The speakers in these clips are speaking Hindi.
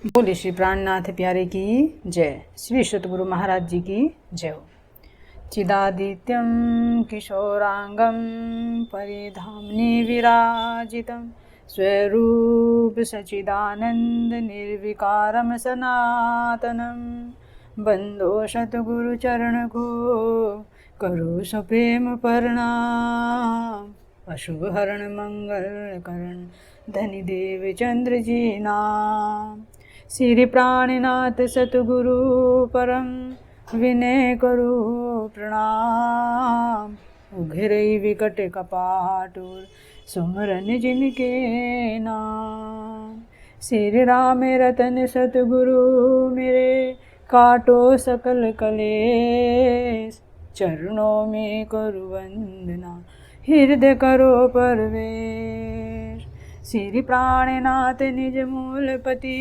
बोले श्री प्राणनाथ प्यारे की जय। श्री सतगुरु महाराज जी की जय हो। चिदादित्यं किशोरांगं परिधाम्नि विराजितं स्वरूप सचिदानंद निर्विकारं सनातनं बंदो सतगुरु चरण को करो सप्रेम प्रणाम। अशुभ हरण मंगल करण धनी देव चंद्र जी नाम। श्री प्राणनाथ सतगुरु परम विनय करो प्रणाम। उघरई विकट कपाटुर सुमरन जिनके नाम। श्री राम रतन सतगुरु मेरे काटो सकल कलेश चरणों में करो वंदना हृदय करो प्रवेश। श्री प्राणनाथ निज मूलपति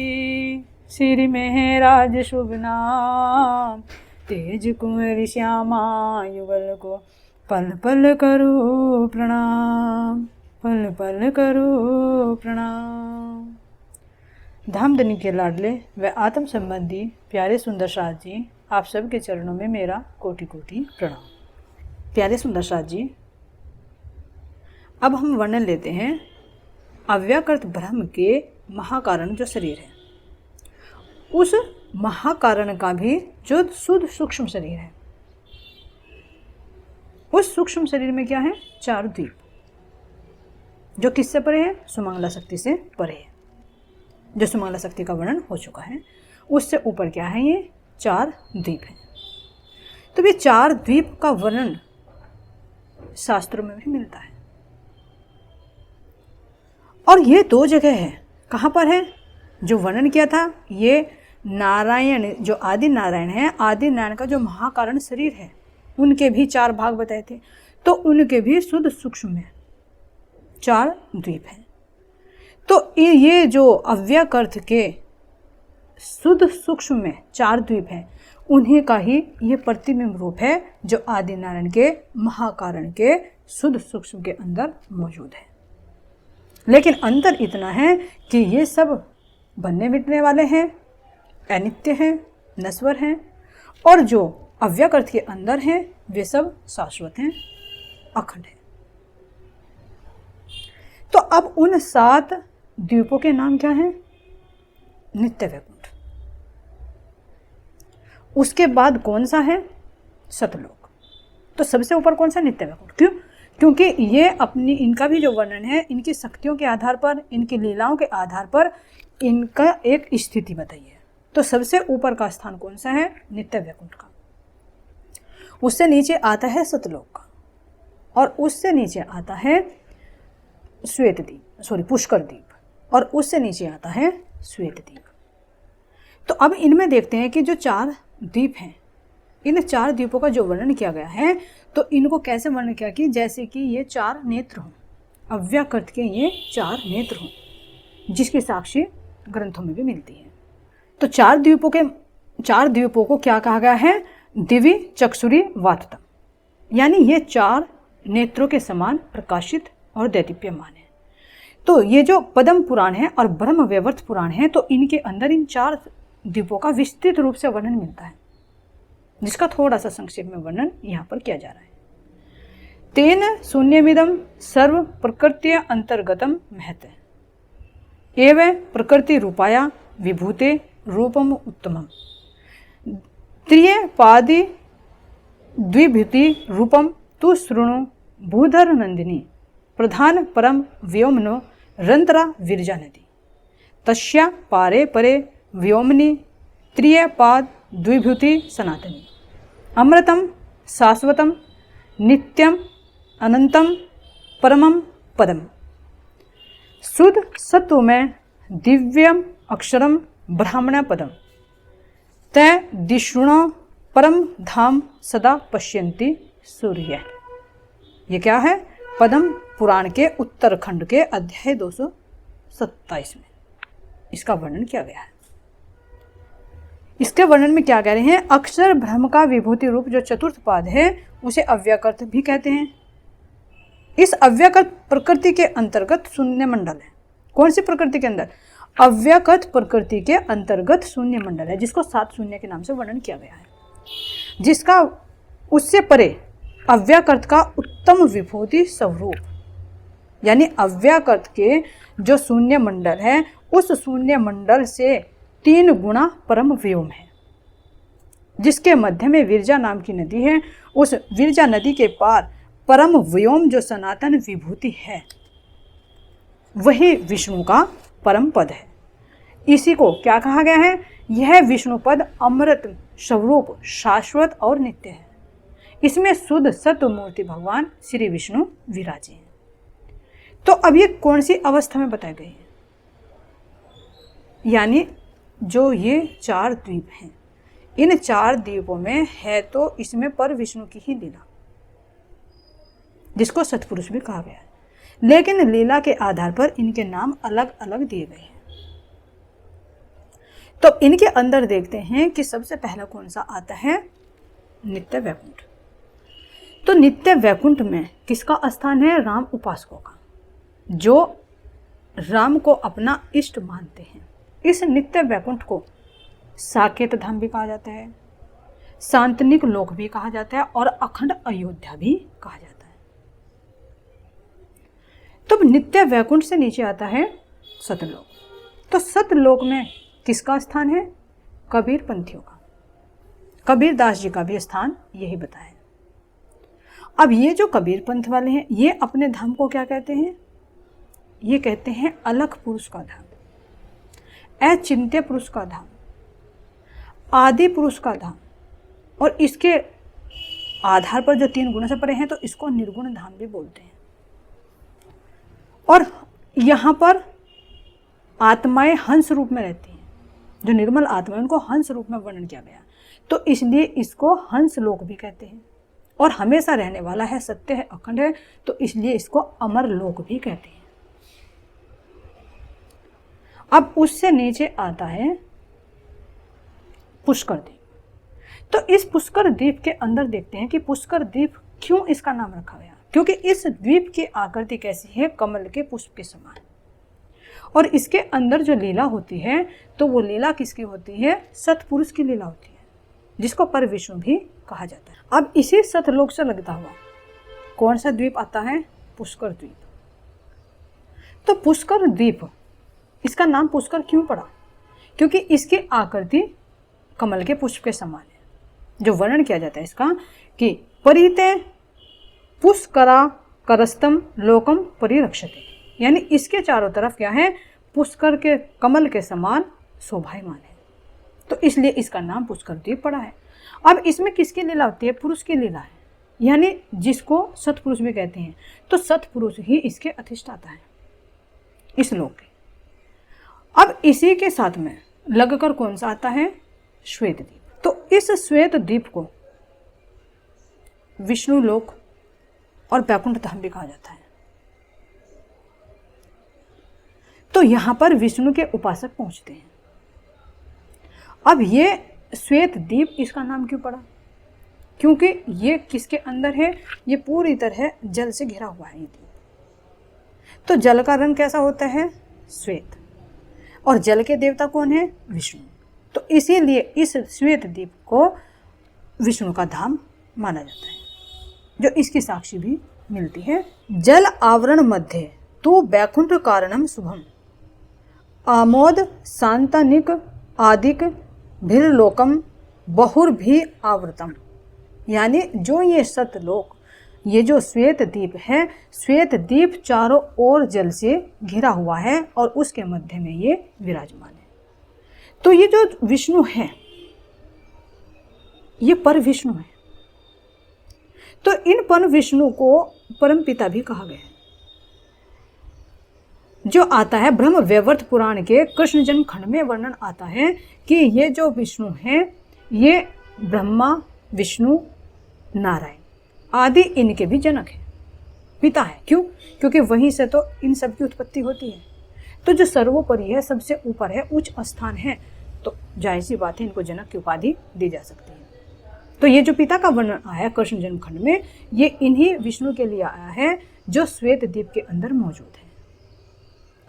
श्री मेहराज शुभ नाम। तेज कुंवर श्यामा युगल को पल पल करो प्रणाम, पल पल करो प्रणाम। धामधनी के लाडले व आत्म संबंधी प्यारे सुंदर साथ जी, आप सबके चरणों में मेरा कोटि कोटि प्रणाम। प्यारे सुंदर साथ जी, अब हम वर्णन लेते हैं अव्याकृत ब्रह्म के महाकारण जो शरीर है, उस महाकारण का भी जो शुद्ध सूक्ष्म शरीर है। उस सूक्ष्म शरीर में क्या है? 4 द्वीप, जो किससे परे है? सुमंगला शक्ति से परे है। जो सुमंगला शक्ति का वर्णन हो चुका है, उससे ऊपर क्या है? ये 4 द्वीप है। तो ये 4 द्वीप का वर्णन शास्त्रों में भी मिलता है, और ये 2 जगह है। कहाँ पर है? जो वर्णन किया था, ये नारायण जो आदि नारायण है, आदि नारायण का जो महाकारण शरीर है, उनके भी 4 भाग बताए थे, तो उनके भी शुद्ध सूक्ष्म में 4 द्वीप हैं। तो ये जो अव्याकृत के शुद्ध सूक्ष्म में 4 द्वीप हैं, उन्हीं का ही ये प्रतिबिंब रूप है, जो आदि नारायण के महाकारण के शुद्ध सूक्ष्म के अंदर मौजूद है। लेकिन अंतर इतना है कि ये सब बनने मिटने वाले हैं, अनित्य हैं, नश्वर हैं, और जो अव्याकृत के अंदर हैं वे सब शाश्वत हैं, अखंड हैं। तो अब उन 7 द्वीपों के नाम क्या हैं? नित्य वैकुंठ। उसके बाद कौन सा है? सतलोक। तो सबसे ऊपर कौन सा? नित्य वैकुंठ। क्यों? क्योंकि ये अपनी, इनका भी जो वर्णन है, इनकी शक्तियों के आधार पर, इनकी लीलाओं के आधार पर इनका एक स्थिति बताई है। तो सबसे ऊपर का स्थान कौन सा है? नित्य वैकुंठ का। उससे नीचे आता है सतलोक का, और उससे नीचे आता है श्वेत द्वीप, पुष्कर द्वीप, और उससे नीचे आता है श्वेत द्वीप। तो अब इनमें देखते हैं कि जो 4 द्वीप हैं, इन 4 द्वीपों का जो वर्णन किया गया है, तो इनको कैसे वर्णन किया कि जैसे कि ये 4 नेत्र हों, अव्याकृत के ये 4 नेत्र हों, जिसकी साक्षी ग्रंथों में भी मिलती है। तो 4 द्वीपों को क्या कहा गया है? दिव्य चक्षुरी वाततम, यानी ये 4 नेत्रों के समान प्रकाशित और दैदीप्यमान है। तो ये जो पद्म पुराण है और ब्रह्म वैवर्त पुराण है, तो इनके अंदर इन 4 द्वीपों का विस्तृत रूप से वर्णन मिलता है, जिसका थोड़ा सा संक्षेप में वर्णन यहाँ पर किया जा रहा है। तेन शून्यमिदं सर्व प्रकृत्य अंतर्गतम महत एवं प्रकृति रूपाया विभूते रूपम उत्तमम त्रिय पादि द्विभूति रूपम तु शृणु भूधर नंदिनी प्रधान परम व्योमनो रंतरा विरजा नदी तस्या पारे परे व्योमनी त्रिय पाद द्विभूति सनातनी अमृतम शाश्वतम नित्यम अनंतम परमम पदम शुद्ध सत्व में दिव्यम अक्षरम ब्राह्मण पदम तय दिशुणो परम धाम सदा पश्यन्ति सूर्य। ये क्या है? पद्म पुराण के उत्तरखंड के अध्याय 227 में इसका वर्णन किया गया है। इसके वर्णन में क्या कह रहे हैं? अक्षर ब्रह्म का विभूति रूप जो चतुर्थ पाद है, उसे अव्याकृत भी कहते हैं। इस अव्याकृत प्रकृति के अंतर्गत शून्य मंडल है। कौन सी प्रकृति के अंदर? अव्यक्त प्रकृति के अंतर्गत शून्य मंडल है, जिसको 7 शून्य के नाम से वर्णन किया गया है, जिसका उससे परे अव्यक्त का उत्तम विभूति स्वरूप, यानी अव्यक्त के जो शून्य मंडल है उस शून्य मंडल से 3 गुणा परम व्योम है, जिसके मध्य में विरजा नाम की नदी है। उस विरजा नदी के पार परम व्योम जो सनातन विभूति है वही विष्णु का परम पद है। इसी को क्या कहा गया है? यह विष्णु पद अमृत स्वरूप शाश्वत और नित्य है। इसमें शुद्ध सत्व मूर्ति भगवान श्री विष्णु विराजे हैं। तो अब ये कौन सी अवस्था में बताई गई है? यानी जो ये 4 द्वीप हैं, इन 4 द्वीपों में है तो इसमें पर विष्णु की ही लीला, जिसको सतपुरुष भी कहा गया है, लेकिन लीला के आधार पर इनके नाम अलग अलग दिए गए हैं। तो इनके अंदर देखते हैं कि सबसे पहला कौन सा आता है? नित्य वैकुंठ। तो नित्य वैकुंठ में किसका स्थान है? राम उपासकों का, जो राम को अपना इष्ट मानते हैं। इस नित्य वैकुंठ को साकेत धाम भी कहा जाता है, सांतनिक लोक भी कहा जाता है और अखंड अयोध्या भी कहा जाता है। तो नित्य वैकुंठ से नीचे आता है सतलोक। तो सतलोक में किसका स्थान है? कबीर पंथियों का। कबीर दास जी का भी स्थान यही बताया। अब ये जो कबीर पंथ वाले हैं, ये अपने धाम को क्या कहते हैं? ये कहते हैं अलख पुरुष का धाम, अचिंत्य पुरुष का धाम, आदि पुरुष का धाम, और इसके आधार पर जो 3 गुणों से परे हैं तो इसको निर्गुण धाम भी बोलते हैं। और यहाँ पर आत्माएं हंस रूप में रहती हैं, जो निर्मल आत्मा है उनको हंस रूप में वर्णन किया गया, तो इसलिए इसको हंस लोक भी कहते हैं। और हमेशा रहने वाला है, सत्य है, अखंड है, तो इसलिए इसको अमर लोक भी कहते हैं। अब उससे नीचे आता है पुष्कर द्वीप। तो इस पुष्कर द्वीप के अंदर देखते हैं कि पुष्कर द्वीप क्यों इसका नाम रखा गया? क्योंकि इस द्वीप की आकृति कैसी है? कमल के पुष्प के समान। और इसके अंदर जो लीला होती है तो वो लीला किसकी होती है? सतपुरुष की लीला होती है, जिसको पर विष्णु भी कहा जाता है। अब इसी सतलोक से लगता हुआ कौन सा द्वीप आता है? पुष्कर द्वीप। तो पुष्कर द्वीप, इसका नाम पुष्कर क्यों पड़ा? क्योंकि इसकी आकृति कमल के पुष्प के समान है। जो वर्णन किया जाता है इसका कि परिते पुष्करा करस्तम लोकम परिरक्षते, यानी इसके चारों तरफ क्या है? पुष्कर के कमल के समान शोभायमान है, तो इसलिए इसका नाम पुष्कर द्वीप पड़ा है। अब इसमें किसकी लीला होती है? पुरुष की लीला है, यानी जिसको सतपुरुष भी कहते हैं। तो सतपुरुष ही इसके अधिष्ठाता है इस लोक के। अब इसी के साथ में लगकर कौन सा आता है? श्वेत द्वीप। तो इस श्वेत द्वीप को विष्णु लोक और वैकुंठ धाम भी कहा जाता है। तो यहां पर विष्णु के उपासक पहुंचते हैं। अब ये श्वेत द्वीप, इसका नाम क्यों पड़ा? क्योंकि ये किसके अंदर है? ये पूरी तरह जल से घिरा हुआ है ये द्वीप। तो जल का रंग कैसा होता है? श्वेत। और जल के देवता कौन है? विष्णु। तो इसीलिए इस श्वेत द्वीप को विष्णु का धाम माना जाता है, जो इसकी साक्षी भी मिलती है। जल आवरण मध्य तो वैकुंठ कारणम शुभम आमोद शांतनिक आदिक भिर्लोकम बहुर्भि आवृतम, यानी जो ये सतलोक, ये जो श्वेत द्वीप है, श्वेत द्वीप चारों ओर जल से घिरा हुआ है और उसके मध्य में ये विराजमान है। तो ये जो विष्णु है ये पर विष्णु है। तो इन पर विष्णु को परम पिता भी कहा गया है, जो आता है ब्रह्म वैवर्त पुराण के कृष्ण जन्म खंड में वर्णन आता है कि ये जो विष्णु है ये ब्रह्मा विष्णु नारायण आदि इनके भी जनक है, पिता है। क्यों? क्योंकि वहीं से तो इन सब की उत्पत्ति होती है। तो जो सर्वोपरि है, सबसे ऊपर है, उच्च स्थान है, तो जाहिर सी बात है इनको जनक की उपाधि दी जा सकती है। तो ये जो पिता का वर्णन आया है कृष्ण जन्म खंड में, ये इन्हीं विष्णु के लिए आया है जो श्वेत द्वीप के अंदर मौजूद है।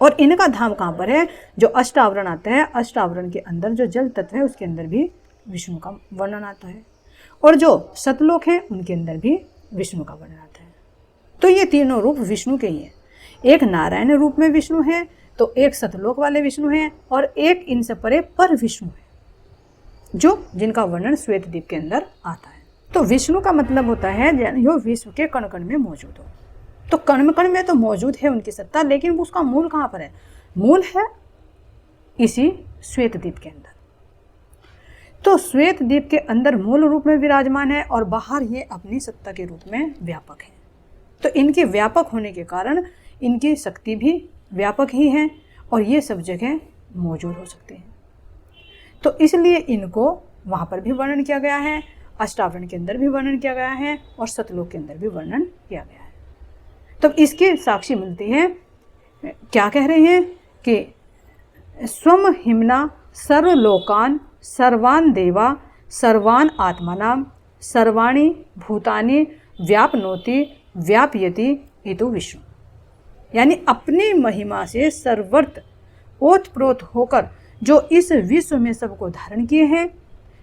और इनका धाम कहाँ पर है? जो अष्टावरण आता है, अष्टावरण के अंदर जो जल तत्व है उसके अंदर भी विष्णु का वर्णन आता है, और जो सतलोक है उनके अंदर भी विष्णु का वर्णन आता है। तो ये तीनों रूप विष्णु के ही हैं। एक नारायण रूप में विष्णु है, तो एक सतलोक वाले विष्णु हैं, और एक इनसे परे पर विष्णु है, जो जिनका वर्णन श्वेतद्वीप के अंदर आता है। तो विष्णु का मतलब होता है जो विश्व के कण कण में मौजूद हो। तो कण कण में तो मौजूद है उनकी सत्ता, लेकिन उसका मूल कहाँ पर है? मूल है इसी श्वेतद्वीप के अंदर। तो श्वेतद्वीप के अंदर मूल रूप में विराजमान है, और बाहर ये अपनी सत्ता के रूप में व्यापक है। तो इनके व्यापक होने के कारण इनकी शक्ति भी व्यापक ही है, और ये सब जगह मौजूद हो सकते हैं। तो इसलिए इनको वहाँ पर भी वर्णन किया गया है, अष्टावरण के अंदर भी वर्णन किया गया है, और सतलोक के अंदर भी वर्णन किया गया है। तब इसके साक्षी मिलती है, क्या कह रहे हैं कि स्वम हिमना सर्वलोकान सर्वान देवा सर्वान आत्मनाम सर्वाणी भूतानि व्यापनोति व्यापयति इतु विष्णु। यानी अपनी महिमा से सर्वत्र ओतप्रोत होकर जो इस विश्व में सबको धारण किए हैं,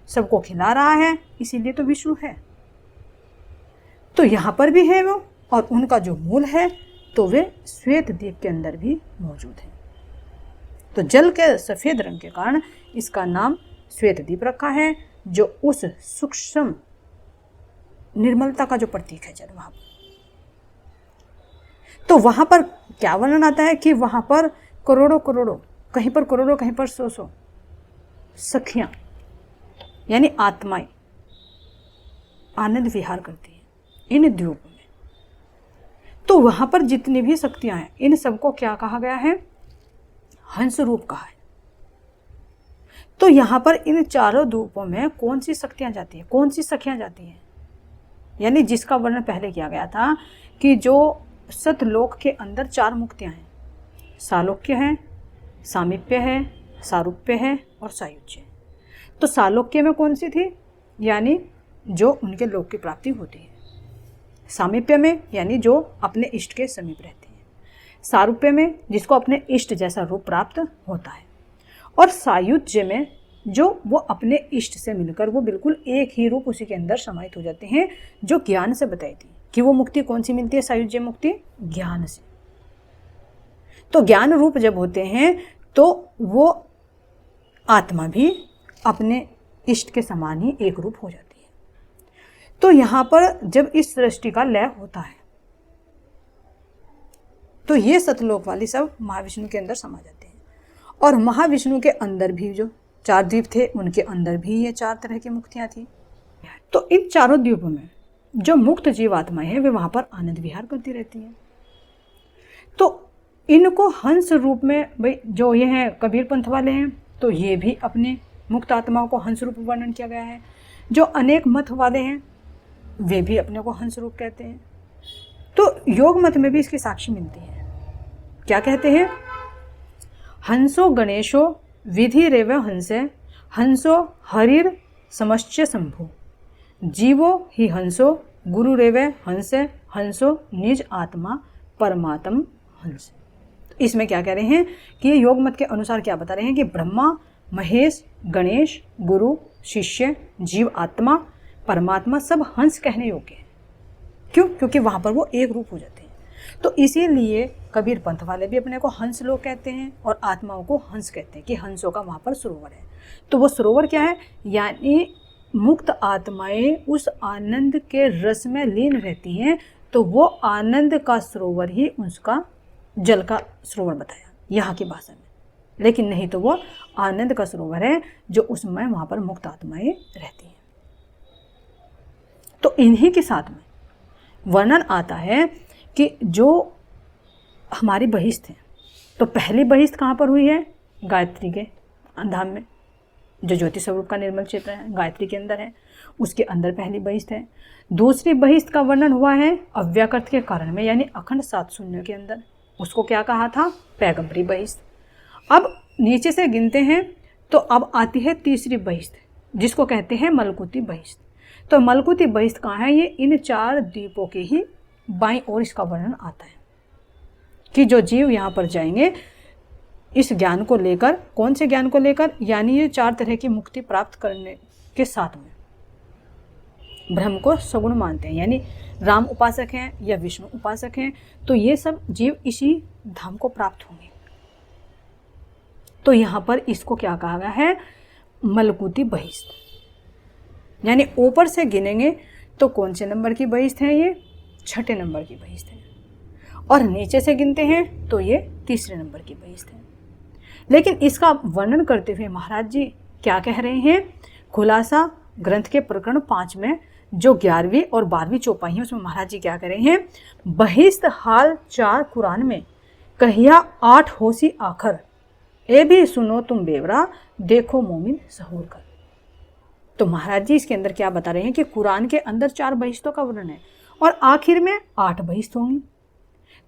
सबको खिला रहा है, इसीलिए तो विष्णु है। तो यहाँ पर भी है वो, और उनका जो मूल है तो वे श्वेतद्वीप के अंदर भी मौजूद है। तो जल के सफ़ेद रंग के कारण इसका नाम श्वेतद्वीप रखा है, जो उस सूक्ष्म निर्मलता का जो प्रतीक है जल वहाँ पर। तो वहाँ पर क्या वर्णन आता है कि वहाँ पर करोड़ों करोड़ों, कहीं पर करोड़ों, कहीं पर सौ सौ सखियाँ यानी आत्माएं आनंद विहार करती हैं इन द्वीपों में। तो वहाँ पर जितनी भी शक्तियाँ हैं, इन सबको क्या कहा गया है? हंस रूप कहा है। तो यहाँ पर इन चारों द्वीपों में कौन सी शक्तियाँ जाती हैं, कौन सी सखियाँ जाती हैं? यानी जिसका वर्णन पहले किया गया था कि जो सतलोक के अंदर चार मुक्तियाँ हैं, सालोक्य है, सामीप्य है, सारूप्य है और सायुज्य। तो सालोक्य में कौन सी थी? यानी जो उनके लोक की प्राप्ति होती है। सामीप्य में यानी जो अपने इष्ट के समीप रहती है। सारूप्य में जिसको अपने इष्ट जैसा रूप प्राप्त होता है। और सायुज्य में जो वो अपने इष्ट से मिलकर वो बिल्कुल एक ही रूप उसी के अंदर समाहित हो जाते हैं, जो ज्ञान से बताई थी कि वो मुक्ति कौन सी मिलती है? सायुज्य मुक्ति ज्ञान से। तो ज्ञान रूप जब होते हैं तो वो आत्मा भी अपने इष्ट के समान ही एक रूप हो जाती है। तो यहाँ पर जब इस सृष्टि का लय होता है तो ये सतलोक वाली सब महाविष्णु के अंदर समा जाते हैं, और महाविष्णु के अंदर भी जो चार द्वीप थे उनके अंदर भी ये चार तरह की मुक्तियाँ थी। तो इन चारों द्वीपों में जो मुक्त जीवात्माएं हैं वे वहाँ पर आनंद विहार करती रहती हैं। तो इनको हंस रूप में, भाई जो ये हैं कबीर पंथ वाले हैं तो ये भी अपने मुक्त आत्माओं को हंस रूप वर्णन किया गया है। जो अनेक मत वाले हैं वे भी अपने को हंस रूप कहते हैं। तो योग मत में भी इसकी साक्षी मिलती है। क्या कहते हैं? हंसो गणेशो विधि रेव हंसे हंसो हरिर समश्च शंभु जीवो ही हंसो गुरु रेवे हंसे हंसो निज आत्मा परमात्म हंस। इसमें क्या कह रहे हैं कि योग मत के अनुसार क्या बता रहे हैं कि ब्रह्मा, महेश, गणेश, गुरु, शिष्य, जीव आत्मा, परमात्मा सब हंस कहने योग्य हैं। क्यों? क्योंकि वहाँ पर वो एक रूप हो जाते हैं। तो इसीलिए कबीर पंथ वाले भी अपने को हंस लोग कहते हैं और आत्माओं को हंस कहते हैं कि हंसों का वहाँ पर सरोवर है। तो वो सरोवर क्या है? यानी मुक्त आत्माएं उस आनंद के रस में लीन रहती हैं, तो वो आनंद का सरोवर ही उसका जल का सरोवर बताया यहाँ की भाषा में, लेकिन नहीं तो वो आनंद का सरोवर है जो उसमें वहाँ पर मुक्त आत्माएं रहती हैं। तो इन्हीं के साथ में वर्णन आता है कि जो हमारी बहिष्ठ है, तो पहली बहिष्ठ कहाँ पर हुई है? गायत्री के धाम में, जो ज्योति स्वरूप का निर्मल क्षेत्र है गायत्री के अंदर है, उसके अंदर पहली बहिष्ठ है। दूसरी बहिष्ठ का वर्णन हुआ है अव्याकृत के कारण में, यानी अखंड सात शून्य के अंदर। उसको क्या कहा था? पैगंबरी बहिष्ठ। अब नीचे से गिनते हैं तो अब आती है तीसरी बहिष्ठ, जिसको कहते हैं मलकुती बहिष्ठ। तो मलकुती बहिष्ठ कहाँ है? ये इन चार द्वीपों के ही बाईं ओर इसका वर्णन आता है कि जो जीव यहाँ पर जाएंगे इस ज्ञान को लेकर, कौन से ज्ञान को लेकर, यानी ये 4 तरह की मुक्ति प्राप्त करने के साथ में ब्रह्म को सगुण मानते हैं, यानी राम उपासक हैं या विष्णु उपासक हैं, तो ये सब जीव इसी धाम को प्राप्त होंगे। तो यहाँ पर इसको क्या कहा गया है, मलकुती बहिष्ठ, यानी ऊपर से गिनेंगे तो कौन से नंबर की बहिष्ठ है, ये 6ठे नंबर की बहिष्ठ है, और नीचे से गिनते हैं तो ये 3रे नंबर की बहिष्ठ है। लेकिन इसका वर्णन करते हुए महाराज जी क्या कह रहे हैं, खुलासा ग्रंथ के प्रकरण 5 में जो 11वीं और 12वीं चौपाई है उसमें महाराज जी क्या कह रहे हैं, बहिष्ठ हाल 4 कुरान में कहिया 8 होशी आखर, ए भी सुनो तुम बेवरा देखो मोमिन सहूर कर। तो महाराज जी इसके अंदर क्या बता रहे हैं कि कुरान के अंदर 4 बहिष्ठों का वर्णन है और आखिर में 8 बहिष्ठ होंगी,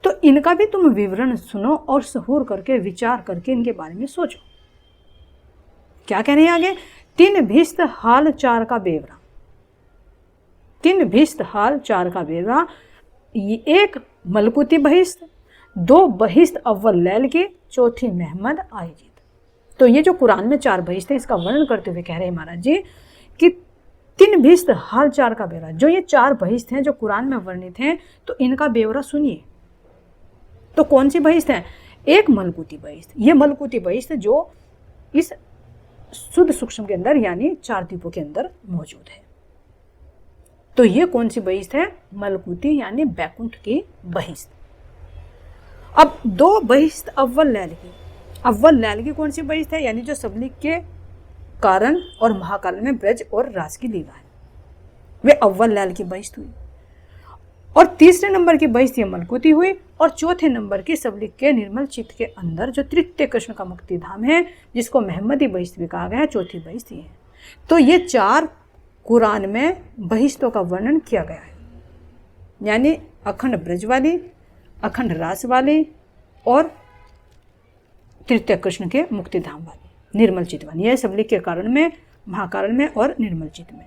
तो इनका भी तुम विवरण सुनो और सहूर करके विचार करके इनके बारे में सोचो। क्या कह रहे हैं आगे, 3 भिष्ट हाल 4 का बेवरा, 3 भिष्ट हाल 4 का बेवरा, 1 मलकुती बहिष्ठ, 2 बहिष्ठ अव्वल लैल की, 4थी महमद आयजीत। तो ये जो कुरान में 4 बहिष्ठ है इसका वर्णन करते हुए कह रहे हैं महाराज जी कि 3 भिष्ट हाल 4 का बेवरा, जो ये 4 बहिष्ठ हैं जो कुरान में वर्णित हैं, तो इनका बेवरा सुनिए। तो कौन सी बहिष्ठ है, 1 मलकुती बहिष्ठ, ये मलकुती बहिष्ठ जो इस शुद्ध सूक्ष्म के अंदर यानी 4 द्वीपों के अंदर मौजूद है। तो ये कौन सी बहिष्ठ है, मलकुती यानी बैकुंठ की बहिष्ठ। अब 2 बहिष्ठ अव्वल लैल की, अव्वल लैल की कौन सी बहिष्ठ है, यानी जो सबलिक के कारण और महाकाल में ब्रज और रास की लीला है, वे अव्वल लैल की बहिष्ठ हुई। और 3रे नंबर की बहिष्ठ ये मलकुती हुई, और 4थे नंबर की सबलिक के निर्मल चित्त के अंदर जो तृतीय कृष्ण का मुक्ति धाम है जिसको महमदी बहिष्ठ भी कहा गया है, 4थी बहिष्ठ है। तो ये 4 कुरान में बहिष्ठों का वर्णन किया गया है, यानी अखंड ब्रज वाली, अखंड रास वाली और तृतीय कृष्ण के मुक्ति धाम वाली, निर्मल चित्त वाली, यह सबलिक के कारण में, महाकाल में और निर्मल चित्त में।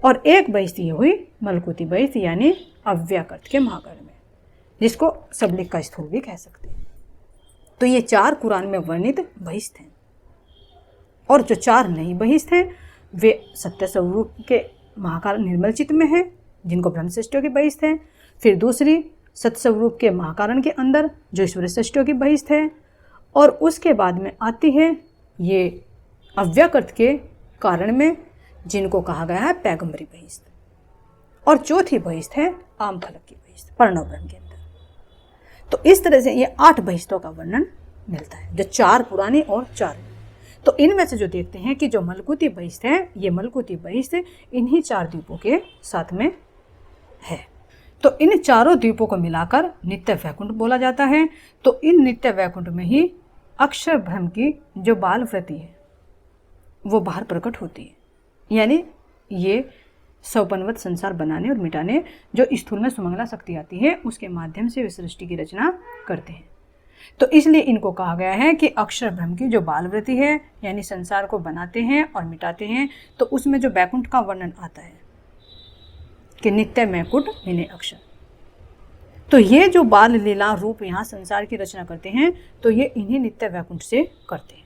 और 1 बहिष्ठ ये हुई मलकुती बहिष्ठ यानी अव्याकृत के महाकाल में, जिसको सबलिक का स्थूल भी कह सकते हैं। तो ये 4 कुरान में वर्णित बहिष्ठ हैं, और जो 4 नई बहिष्ठ हैं वे सत्य स्वरूप के महाकाल निर्मल चित्त में हैं, जिनको ब्रह्म सृष्टियों की बहिष्ठ है। फिर दूसरी सत्य स्वरूप के महाकारण के अंदर जो ईश्वरी सृष्टियों की बहिष्ठ है, और उसके बाद में आती है ये अव्याकृत के कारण में जिनको कहा गया है पैगंबरी बहिष्ठ, और 4थी बहिष्ठ है आम फलक की बहिष्ठ प्रणव ब्रह्म के अंदर। तो इस तरह से ये 8 बहिष्ठों का वर्णन मिलता है, जो 4 पुरानी और 4 नई। तो इनमें से जो देखते हैं कि जो मलकुती बहिष्ठ है, ये मलकुती बहिष्ठ इन्हीं 4 द्वीपों के साथ में है। तो इन चारों द्वीपों को मिलाकर नित्य वैकुंठ बोला जाता है। तो इन नित्य वैकुंठ में ही अक्षर ब्रह्म की जो बाल वृत्ति है वो बाहर प्रकट होती है, यानी ये सौपनवत संसार बनाने और मिटाने जो स्थूल में सुमंगला शक्ति आती है उसके माध्यम से वे सृष्टि की रचना करते हैं। तो इसलिए इनको कहा गया है कि अक्षर ब्रह्म की जो बाल वृत्ति है, यानी संसार को बनाते हैं और मिटाते हैं, तो उसमें जो बैकुंठ का वर्णन आता है कि नित्य मैकुट मिने अक्षर, तो ये जो बाल लीला रूप यहाँ संसार की रचना करते हैं, तो ये इन्हीं नित्य वैकुंठ से करते हैं।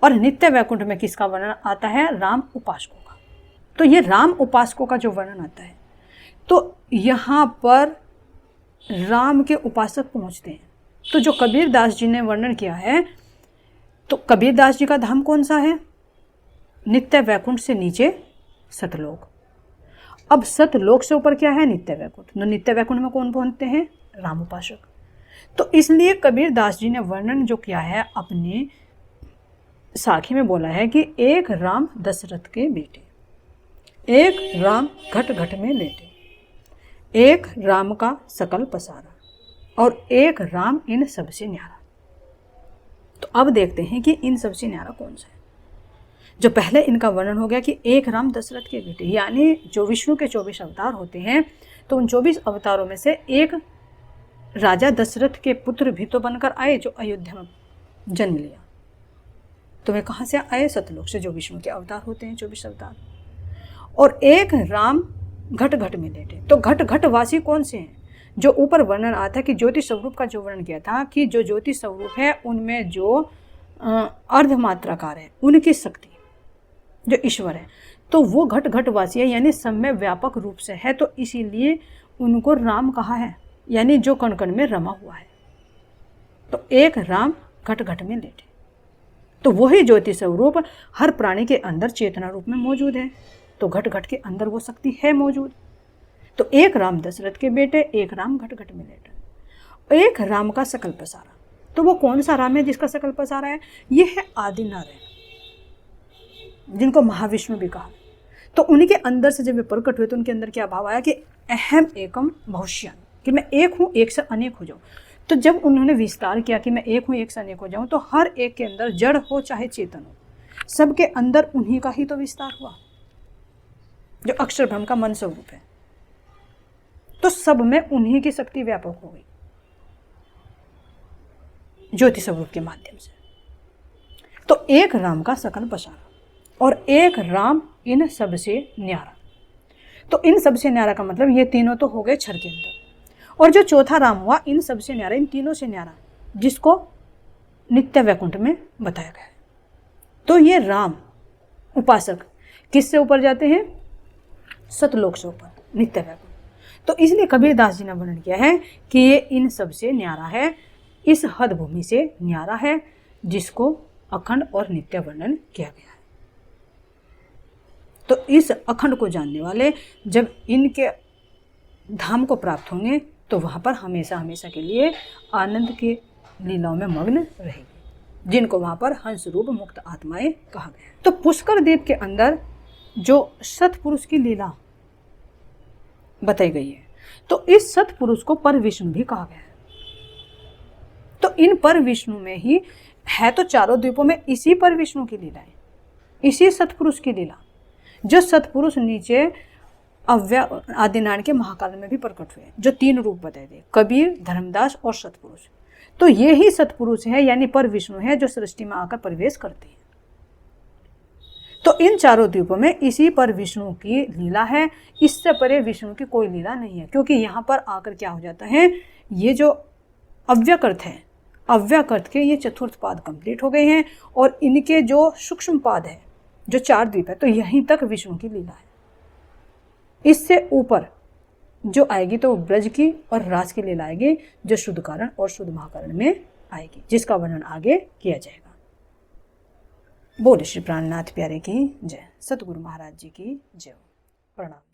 और नित्य वैकुंठ में किसका वर्णन आता है, राम उपासकों का। तो ये राम उपासकों का जो वर्णन आता है, तो यहाँ पर राम के उपासक पहुँचते हैं। तो जो कबीर दास जी ने वर्णन किया है, तो कबीर दास जी का धाम कौन सा है, नित्य वैकुंठ से नीचे सतलोक। अब सतलोक से ऊपर क्या है, नित्य वैकुंठ। तो नित्य वैकुंठ में कौन पहुंचते हैं, राम उपासक। तो इसलिए कबीर दास जी ने वर्णन जो किया है अपने साखी में बोला है कि 1 राम दशरथ के बेटे, 1 राम घट घट में लेटे, 1 राम का सकल पसारा, और 1 राम इन सबसे न्यारा। तो अब देखते हैं कि इन सबसे न्यारा कौन सा है। जो पहले इनका वर्णन हो गया कि 1 राम दशरथ के बेटे, यानी जो विष्णु के 24 अवतार होते हैं, तो उन 24 अवतारों में से एक राजा दशरथ के पुत्र भी तो बनकर आए जो अयोध्या में जन्म लिया। तो वे कहाँ से आए, सतलोक से, जो विष्णु के अवतार होते हैं 24 अवतार। और 1 राम घट घट में लेटे। तो घट घट वासी कौन से हैं, जो ऊपर वर्णन आता है कि ज्योति स्वरूप का जो वर्णन किया था कि जो ज्योति स्वरूप है उनमें जो अर्धमात्राकार है उनकी शक्ति जो ईश्वर है तो वो घट घटवासी है, यानी सब में व्यापक रूप से है, तो इसीलिए उनको राम कहा है, यानी जो कण कण में रमा हुआ है। तो एक राम घट घट में लेटे, तो वही ज्योति स्वरूप हर प्राणी के अंदर चेतना रूप में मौजूद है, तो घट घट के अंदर वो शक्ति है मौजूद। तो एक राम दशरथ के बेटे, एक राम घट घट में लेटे, एक राम का सकल पसारा। तो वो कौन सा राम है जिसका सकल पसारा है? ये है आदि नारायण, जिनको महाविष्णु भी कहा। तो उन्हीं के अंदर से जब वे प्रकट हुए तो उनके अंदर क्या भाव आया कि अहम एकम बहुश्याम, कि मैं एक हूँ एक से अनेक हो जाऊँ। तो जब उन्होंने विस्तार किया कि मैं एक हूँ एक से अनेक हो जाऊँ, तो हर एक के अंदर जड़ हो चाहे चेतन हो, सबके अंदर उन्हीं का ही तो विस्तार हुआ, जो अक्षर ब्रह्म का मन स्वरूप है। तो सब में उन्हीं की शक्ति व्यापक हो गई ज्योति स्वरूप के माध्यम से। तो एक राम का सकल पसारा और एक राम इन सबसे न्यारा। तो इन सबसे न्यारा का मतलब ये तीनों तो हो गए क्षर के अंदर, और जो चौथा राम हुआ इन सबसे न्यारा, इन तीनों से न्यारा, जिसको नित्य वैकुंठ में बताया गया है। तो ये राम उपासक किससे ऊपर जाते हैं? सतलोक से ऊपर, नित्य वैकुंठ। तो इसलिए कबीरदास जी ने वर्णन किया है कि ये इन सबसे न्यारा है, इस हद भूमि से न्यारा है, जिसको अखंड और नित्य वर्णन किया गया है। तो इस अखंड को जानने वाले जब इनके धाम को प्राप्त होंगे तो वहाँ पर हमेशा हमेशा के लिए आनंद के लीलाओं में मग्न रहेंगे, जिनको वहाँ पर हंस रूप मुक्त आत्माएं कहा गया है। तो पुष्कर द्वीप के अंदर जो सतपुरुष की लीला बताई गई है, तो इस सतपुरुष को पर विष्णु भी कहा गया है। तो इन पर विष्णु में ही है, तो चारों द्वीपों में इसी पर विष्णु की लीला है, इसी सतपुरुष की लीला, जो सतपुरुष नीचे अव्या आदिनारायण के महाकाल में भी प्रकट हुए, जो तीन रूप बताए थे, कबीर, धर्मदास और सतपुरुष। तो ये ही सतपुरुष है, यानी पर विष्णु है, जो सृष्टि में आकर प्रवेश करते हैं। तो इन चारों द्वीपों में इसी पर विष्णु की लीला है, इससे परे विष्णु की कोई लीला नहीं है। क्योंकि यहाँ पर आकर क्या हो जाता है, ये जो अव्यकृत है, अव्यकृत के ये चतुर्थ पाद कंप्लीट हो गए हैं, और इनके जो सूक्ष्म पाद है, जो चार द्वीप है, तो यहीं तक विष्णु की लीला है। इससे ऊपर जो आएगी तो ब्रज की और राज की लीला आएगी, जो शुद्ध कारण और शुद्ध महाकारण में आएगी, जिसका वर्णन आगे किया जाएगा। बोले श्री प्राणनाथ प्यारे की जय, सतगुरु महाराज जी की जय। प्रणाम।